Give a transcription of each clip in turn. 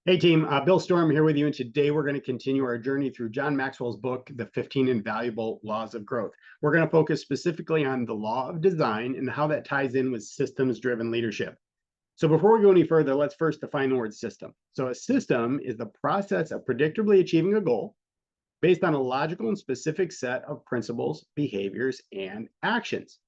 Hey team, Bill Storm here with you, and today we're going to continue our journey through John Maxwell's book, The 15 Invaluable Laws of Growth. We're going to focus specifically on the law of design and how that ties in with systems-driven leadership. So before we go any further, let's first define the word system. So a system is the process of predictably achieving a goal based on a logical and specific set of principles, behaviors, and actions.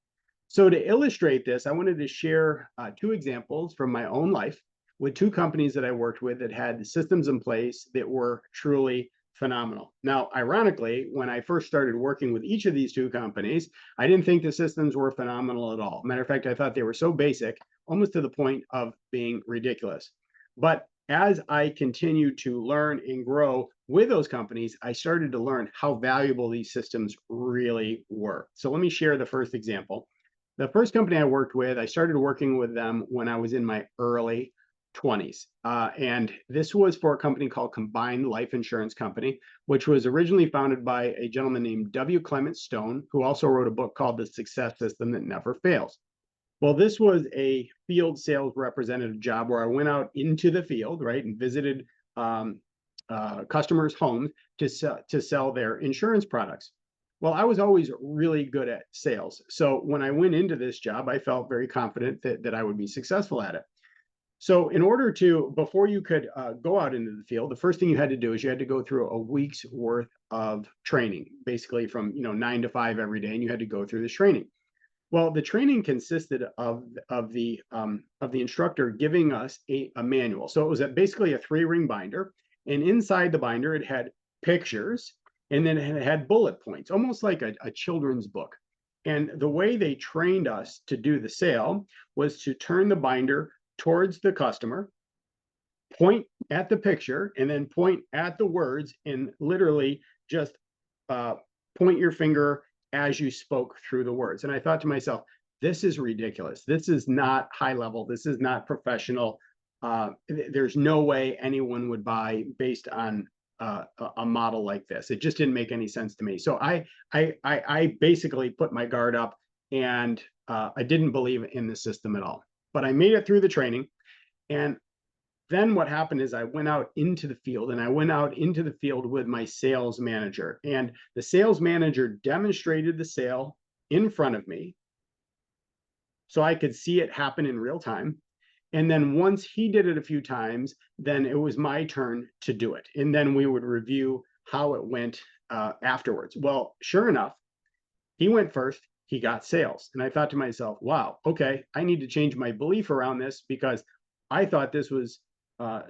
So to illustrate this, I wanted to share two examples from my own life with two companies that I worked with that had systems in place that were truly phenomenal. Now, ironically, when I first started working with each of these two companies, I didn't think the systems were phenomenal at all. Matter of fact, I thought they were so basic, almost to the point of being ridiculous. But as I continued to learn and grow with those companies, I started to learn how valuable these systems really were. So let me share the first example. The first company I worked with, I started working with them when I was in my early 20s. And this was for a company called Combined Life Insurance Company, which was originally founded by a gentleman named W. Clement Stone, who also wrote a book called The Success System That Never Fails. Well, this was a field sales representative job where I went out into the field, right, and visited customers' homes to sell their insurance products. Well, I was always really good at sales. So when I went into this job, I felt very confident that I would be successful at it. So in order to, before you could go out into the field, the first thing you had to do is you had to go through a week's worth of training, basically from 9 to 5 every day, and you had to go through this training. Well, the training consisted of the instructor giving us a manual. So it was basically a 3-ring binder, and inside the binder it had pictures, and then it had bullet points, almost like a children's book. And the way they trained us to do the sale was to turn the binder towards the customer, point at the picture, and then point at the words, and literally just point your finger as you spoke through the words. And I thought to myself, this is ridiculous. This is not high level. This is not professional. There's no way anyone would buy based on a model like this. It just didn't make any sense to me. So I basically put my guard up, and I didn't believe in the system at all. But I made it through the training, and then what happened is I went out into the field, and I went out into the field with my sales manager, and the sales manager demonstrated the sale in front of me so I could see it happen in real time. And then once he did it a few times, then it was my turn to do it. And then we would review how it went afterwards. Well, sure enough, he went first. He got sales. And I thought to myself, wow, okay, I need to change my belief around this, because I thought this was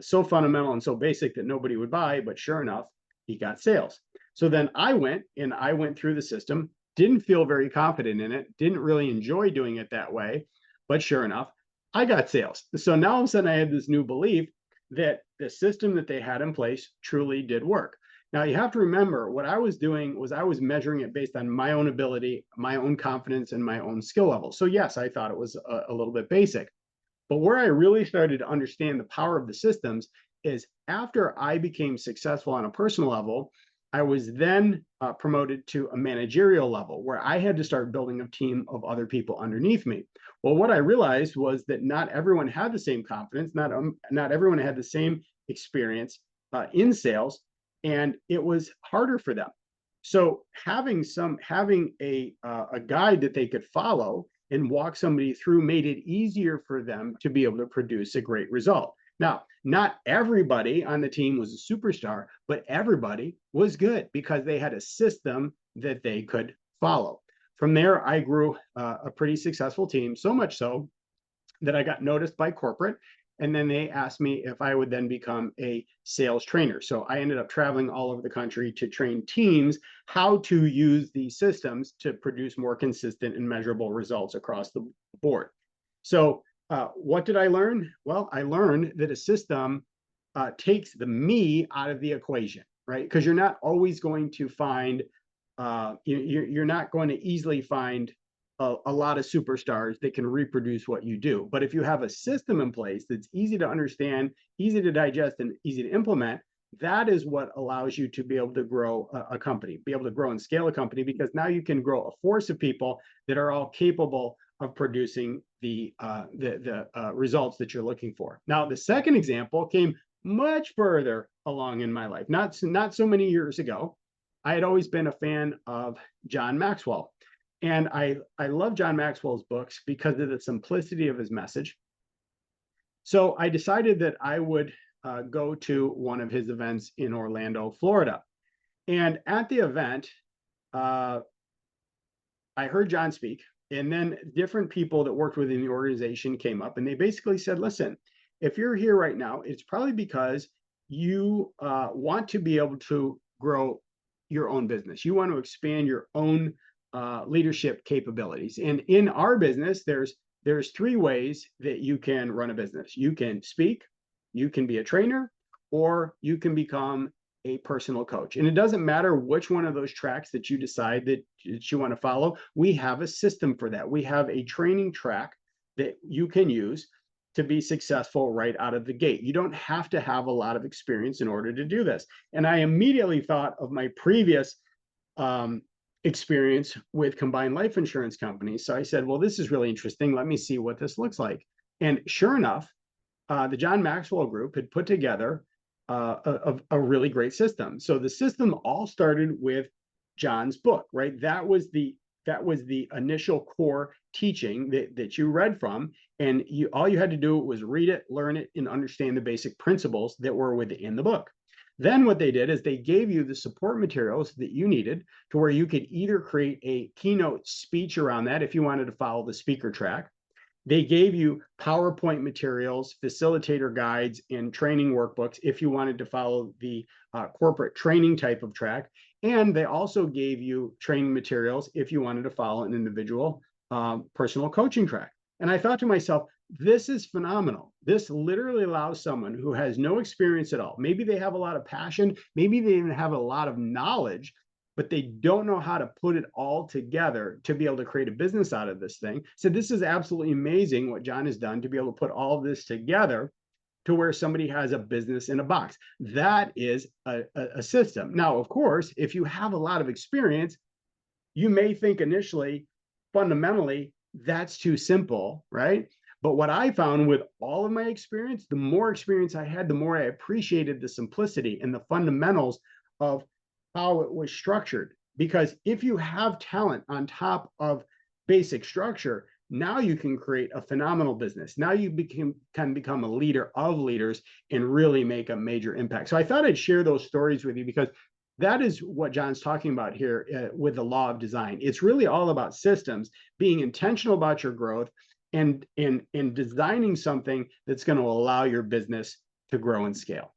so fundamental and so basic that nobody would buy. But sure enough, he got sales. So then I went through the system, didn't feel very confident in it, didn't really enjoy doing it that way. But sure enough, I got sales. So now all of a sudden I had this new belief that the system that they had in place truly did work. Now you have to remember, what I was doing was I was measuring it based on my own ability, my own confidence, and my own skill level. So yes, I thought it was a little bit basic. But where I really started to understand the power of the systems is after I became successful on a personal level, I was then promoted to a managerial level where I had to start building a team of other people underneath me. Well, what I realized was that not everyone had the same confidence, not everyone had the same experience in sales, and it was harder for them. So having a guide that they could follow and walk somebody through made it easier for them to be able to produce a great result. Now, not everybody on the team was a superstar, but everybody was good because they had a system that they could follow. From there, I grew a pretty successful team, so much so that I got noticed by corporate. And then they asked me if I would then become a sales trainer. So I ended up traveling all over the country to train teams how to use these systems to produce more consistent and measurable results across the board. So what did I learn? Well, I learned that a system takes the me out of the equation, right? Because you're not always going to find, you're not going to easily find a lot of superstars that can reproduce what you do. But if you have a system in place that's easy to understand, easy to digest, and easy to implement, that is what allows you to be able to grow a company, be able to grow and scale a company, because now you can grow a force of people that are all capable of producing the results that you're looking for. Now, the second example came much further along in my life, not so many years ago, I had always been a fan of John Maxwell. And I love John Maxwell's books because of the simplicity of his message. So I decided that I would go to one of his events in Orlando, Florida. And at the event, uh, I heard John speak, and then different people that worked within the organization came up and they basically said, listen, if you're here right now, it's probably because you want to be able to grow your own business. You want to expand your own leadership capabilities. And in our business, there's three ways that you can run a business. You can speak, you can be a trainer, or you can become a personal coach. And it doesn't matter which one of those tracks that you decide that you want to follow. We have a system for that. We have a training track that you can use to be successful right out of the gate. You don't have to have a lot of experience in order to do this. And I immediately thought of my previous experience with combined life insurance companies. So I said, well, this is really interesting. Let me see what this looks like. And sure enough, the John Maxwell Group had put together a really great system. So the system all started with John's book, right? That was the initial core teaching that you read from, and all you had to do was read it, learn it, and understand the basic principles that were within the book. Then what they did is they gave you the support materials that you needed to where you could either create a keynote speech around that if you wanted to follow the speaker track. They gave you PowerPoint materials, facilitator guides, and training workbooks if you wanted to follow the corporate training type of track. And they also gave you training materials if you wanted to follow an individual personal coaching track. And I thought to myself, this is phenomenal. This literally allows someone who has no experience at all. Maybe they have a lot of passion, maybe they even have a lot of knowledge, but they don't know how to put it all together to be able to create a business out of this thing. So this is absolutely amazing what John has done to be able to put all of this together to where somebody has a business in a box. That is a system. Now, of course, if you have a lot of experience, you may think initially, fundamentally, that's too simple, right? But what I found with all of my experience, the more experience I had, the more I appreciated the simplicity and the fundamentals of how it was structured. Because if you have talent on top of basic structure, now you can create a phenomenal business. Now you can become a leader of leaders and really make a major impact. So I thought I'd share those stories with you because that is what John's talking about here with the law of design. It's really all about systems, being intentional about your growth and designing something that's going to allow your business to grow and scale.